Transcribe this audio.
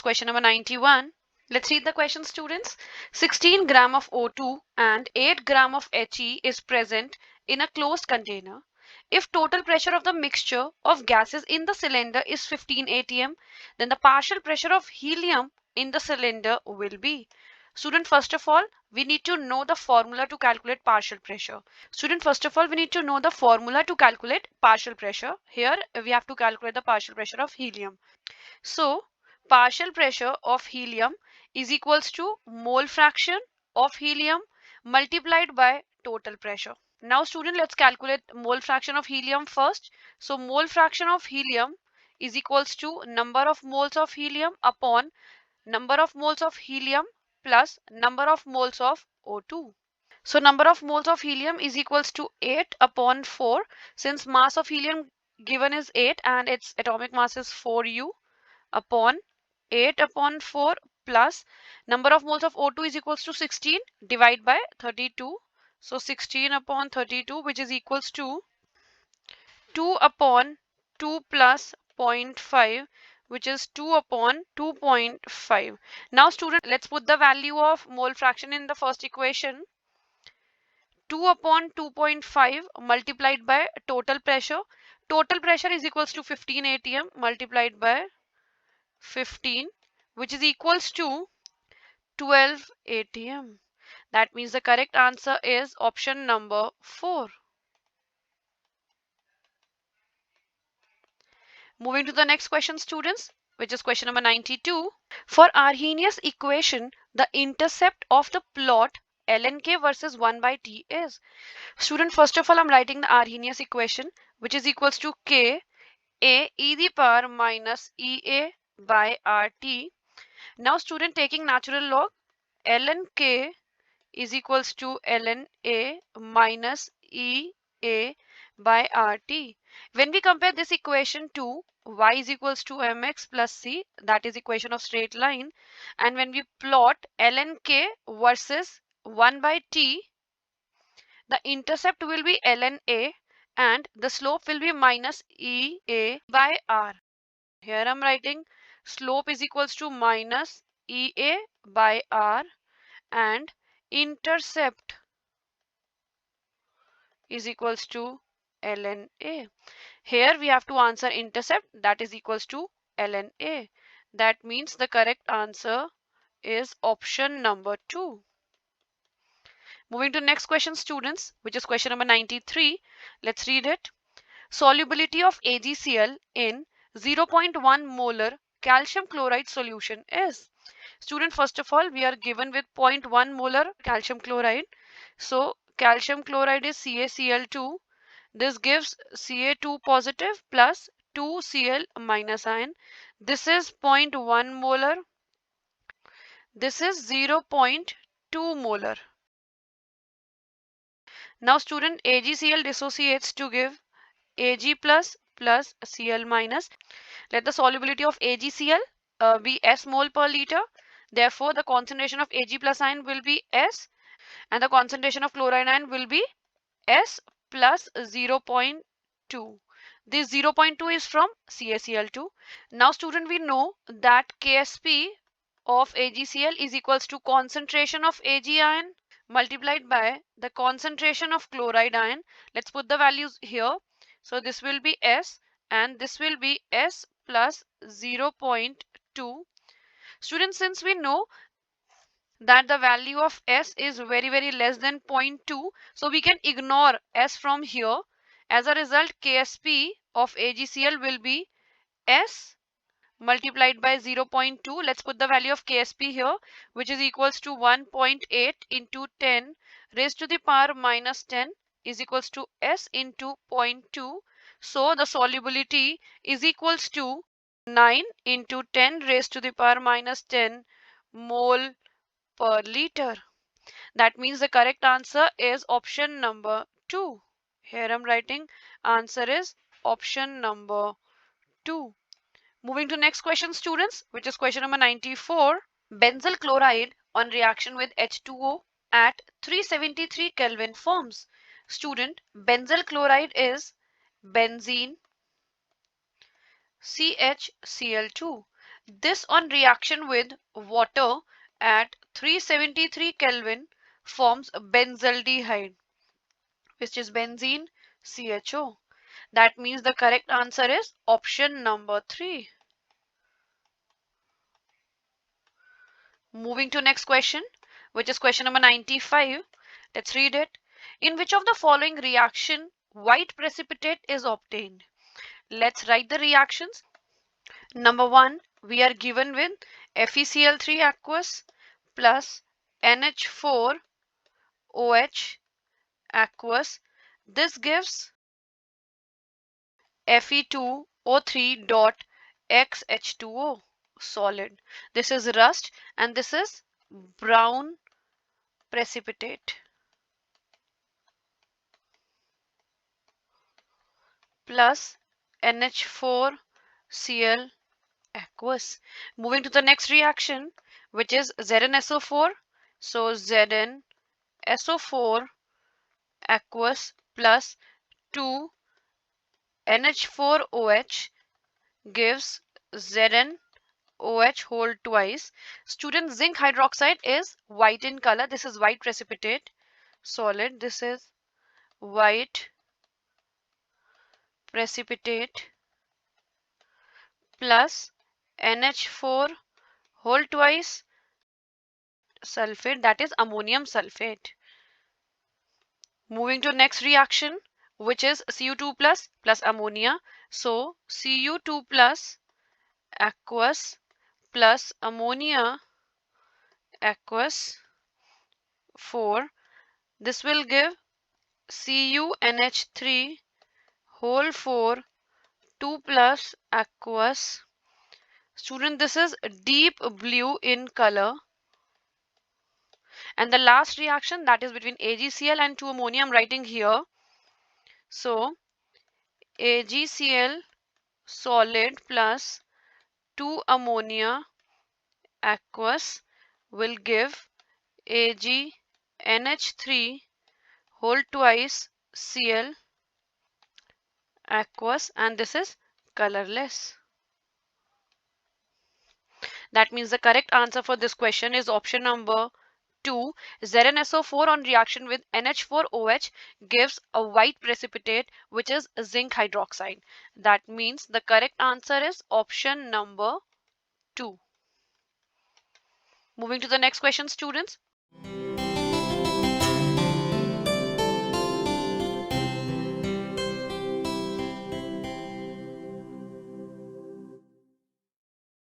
is question number 91. Let's read the question, students. 16 gram of O2 and 8 gram of He is present in a closed container. If total pressure of the mixture of gases in the cylinder is 15 atm, then the partial pressure of helium in the cylinder will be. Student, first of all, we need to know the formula to calculate partial pressure. Student, first of all, we need to know the formula to calculate partial pressure. Here, we have to calculate the partial pressure of helium. So, partial pressure of helium is equals to mole fraction of helium multiplied by total pressure. Now, student, let's calculate mole fraction of helium first. So, mole fraction of helium is equals to number of moles of helium upon number of moles of helium plus number of moles of O2. So number of moles of helium is equals to 8 upon 4, since mass of helium given is 8 and its atomic mass is 4U upon 8 upon 4 plus number of moles of O2 is equals to 16 divided by 32. So 16 upon 32, which is equals to 2 upon 2 plus zero point 0.5, which is 2 upon 2.5. Now student, let's put the value of mole fraction in the first equation. 2 upon 2.5 multiplied by total pressure. Total pressure is equals to 15 atm multiplied by 15, which is equals to 12 atm. That means the correct answer is option number 4. Moving to the next question, students, which is question number 92. For Arrhenius equation, the intercept of the plot ln k versus 1 by t is. Student, first of all, I'm writing the Arrhenius equation, which is equals to k a e the power minus ea by rt. Now, student, taking natural log, ln k is equals to ln a minus ea by rt. When we compare this equation to y is equals to mx plus c, that is equation of straight line, and when we plot ln k versus 1 by t, the intercept will be ln a and the slope will be minus ea by r. Here I'm writing slope is equals to minus ea by r and intercept is equals to ln a. Here we have to answer intercept, that is equals to ln a. That means the correct answer is option number 2. Moving to next question, students, which is question number 93. Let's read it. Solubility of AgCl in 0.1 molar calcium chloride solution is. Student, first of all, we are given with 0.1 molar calcium chloride. So calcium chloride is CaCl2. This gives Ca2 positive plus 2Cl minus ion. This is 0.1 molar. This is 0.2 molar. Now student, AgCl dissociates to give Ag plus plus Cl minus. Let the solubility of AgCl be S mole per liter. Therefore, the concentration of Ag plus ion will be S and the concentration of chloride ion will be S plus 0.2. This 0.2 is from CaCl2. Now student, we know that Ksp of AgCl is equals to concentration of Ag ion multiplied by the concentration of chloride ion. Let's put the values here. So this will be S and this will be S plus 0.2. Students, since we know that the value of S is very less than 0.2, so we can ignore S from here. As a result, Ksp of AgCl will be S multiplied by 0.2. Let's put the value of Ksp here, which is equals to 1.8 into 10 raised to the power minus 10 is equals to S into 0.2. So the solubility is equals to 9 into 10 raised to the power minus 10 mole per liter. That means the correct answer is option number 2. Here I'm writing answer is option number 2. Moving to next question, students, which is question number 94. Benzyl chloride on reaction with H2O at 373 Kelvin forms. Student, benzyl chloride is benzene CHCl2. This on reaction with water at 373 Kelvin forms benzaldehyde, which is benzene CHO. That means the correct answer is option number 3. Moving to next question, which is question number 95. Let's read it. In which of the following reaction white precipitate is obtained? Let's write the reactions. Number 1, we are given with FeCl3 aqueous plus NH4OH aqueous. This gives Fe2O3 dot XH2O solid. This is rust and this is brown precipitate plus NH4Cl aqueous. Moving to the next reaction, which is ZnSO4. So ZnSO4 aqueous plus 2NH4OH gives ZnOH whole twice. Student, zinc hydroxide is white in color. This is white precipitate solid. This is white precipitate plus NH4 whole twice sulfate, that is ammonium sulfate. Moving to next reaction, which is Cu2 plus ammonia. So Cu2 plus aqueous plus ammonia aqueous 4. This will give CuNH3 whole 4 2 plus aqueous. Student, this is deep blue in color. And the last reaction, that is between AgCl and 2 ammonia, I'm writing here. So AgCl solid plus 2 ammonia aqueous will give AgNH3 whole twice Cl aqueous, and this is colorless. That means the correct answer for this question is option number 2. ZnSO4 on reaction with NH4OH gives a white precipitate, which is zinc hydroxide. That means the correct answer is option number 2. Moving to the next question, students.